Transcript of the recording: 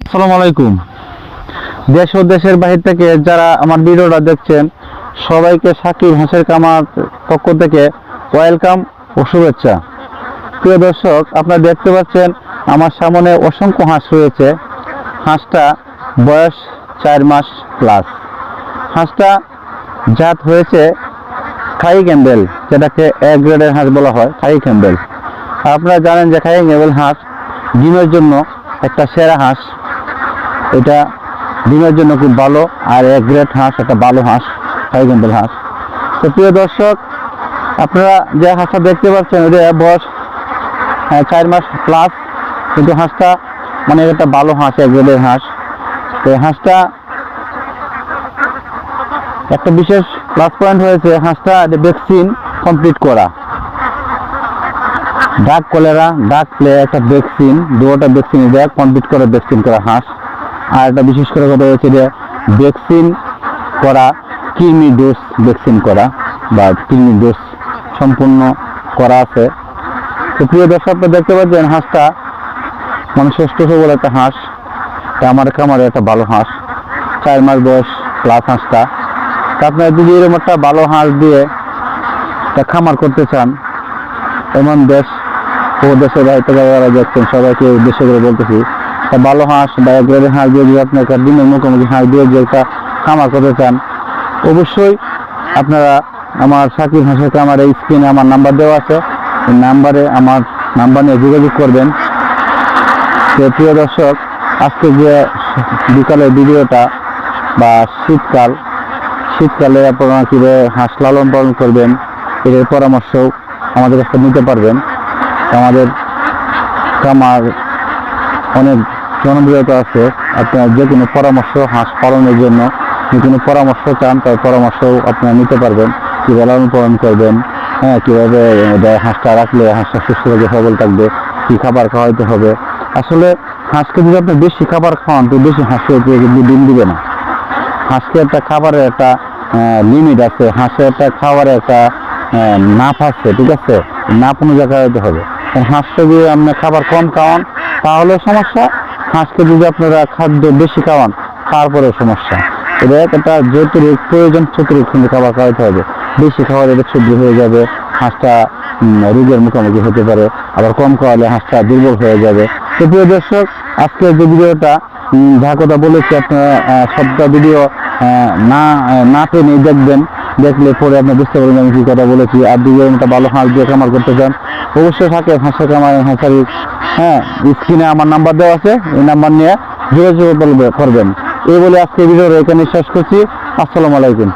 আসসালামু আলাইকুম। দেশ ও দেশের বাহির থেকে যারা আমার ভিডিওটা দেখছেন সবাইকে সাকিব হাঁসের খামার পক্ষ থেকে ওয়েলকাম ও শুভেচ্ছা। প্রিয় দর্শক, আপনারা দেখতে পাচ্ছেন আমার সামনে অসংখ্য হাঁস রয়েছে। হাঁসটা বয়স 4 মাস প্লাস। হাঁসটা জাত হয়েছে খাই ক্যাম্বেল, যেটাকে এ গ্রেডের হাঁস বলা হয়, খাই ক্যাম্বেল। আপনারা জানেন যে খাই ক্যাম্বেল হাঁস ডিমের জন্য একটা সেরা হাঁস। এটা ডিমের জন্য খুব ভালো, আর এক গ্রেড হাঁস একটা ভালো হাঁস, খাই ক্যাম্বেল হাঁস। তো প্রিয় দর্শক, আপনারা যে হাঁসটা দেখতে পাচ্ছেন এটা বয়স 4 মাস প্লাস, কিন্তু হাঁসটা মানে একটা ভালো হাঁস, এক গ্রেডের হাঁস। তো হাঁসটা একটা বিশেষ প্লাস পয়েন্ট হয়েছে, হাঁসটা ভ্যাকসিন কমপ্লিট করা। ডাক কলেরা, ডাক প্লে, একটা ভ্যাকসিন, দুটো ভ্যাকসিন দেয় কমপ্লিট করে ভ্যাকসিন করা হাঁস। আর একটা বিশেষ করে কথা হচ্ছে যে ভ্যাকসিন করা, কৃমি ডোজ ভ্যাকসিন করা বা কৃমি ডোজ সম্পূর্ণ করা আছে। তো প্রিয় দর্শক, দেখতে পাচ্ছেন হাঁসটা মানে সুস্থ সবল একটা হাঁস। তা আমার খামারে একটা ভালো হাঁস, 4 মাস বয়স প্লাস হাঁসটা। তা আপনারা যদি এরকম একটা ভালো হাঁস দিয়ে খামার করতে চান, এমন দেশ ও দেশের বাইরে থেকে যারা দেখছেন সবাইকে উদ্দেশ্য করে বলতেছি, ভালো হাঁস বা এক গ্রেডের হাঁস দিয়ে যদি আপনার ডিমের মুখোমুখি হাঁস দিয়ে যে একটা খামার করতে চান, অবশ্যই আপনারা আমার সাকিব হাঁসের খামারে স্ক্রিনে আমার নাম্বার দেওয়া আছে, এই নাম্বারে আমার নাম্বার নিয়ে যোগাযোগ করবেন। তো প্রিয় দর্শক, আজকে যে বিকালের ভিডিওটা বা শীতকালে আপনারা কীভাবে হাঁস লালন পালন করবেন এর পরামর্শ আমাদের কাছে নিতে পারবেন। আমাদের খামার অনেক জনপ্রিয়তা আছে। আপনারা যে কোনো পরামর্শ হাঁস পালনের জন্য যে কোনো পরামর্শ চান, তার পরামর্শও আপনারা নিতে পারবেন। কীভাবে লালন পালন করবেন, কীভাবে হাঁসটা রাখলে হাঁসটা সুস্থ থাকবে, সবল থাকবে, কী খাবার খাওয়াইতে হবে। আসলে হাঁসকে যদি আপনি বেশি খাবার খাওয়ান তো বেশি হাঁসকে কিন্তু ডিম দিবে না। হাঁসকে একটা খাবারের একটা লিমিট আছে, হাঁসের একটা খাবারের একটা নাপ আছে, ঠিক আছে? নাপ অনুযায়ী খাওয়াইতে হবে। হাঁসকে যদি আপনি খাবার কম খাওয়ান তাহলে সমস্যা, হাঁসকে যদি আপনারা খাদ্য বেশি খাওয়ান তারপরে সমস্যা। এটা একটা যতটুকু প্রয়োজন ততটুকু কিন্তু খাবার খাওয়াইতে হবে। বেশি খাওয়ালে এটা ছিদ্র হয়ে যাবে, হাঁসটা রোগের মুখোমুখি হতে পারে। আবার কম খাওয়ালে হাঁসটা দুর্বল হয়ে যাবে। তো প্রিয় দর্শক, আজকের যে ভিডিওটা যা কথা বলেছি আপনারা সবটা ভিডিও না টেনে দেখবেন, দেখলে পরে আপনি বুঝতে পারবেন আমি কি কথা বলেছি। আর যদি একটা ভালো হাঁস দিয়ে খামার করতে চান অবশ্যই থাকে হাঁসের খামার হাঁসারি, স্ক্রিনে আমার নাম্বার দেওয়া আছে, এই নাম্বার নিয়ে যোগাযোগ করবেন। এই বলে আজকে ভিডিও এখানে শেষ করছি। আসসালামু আলাইকুম।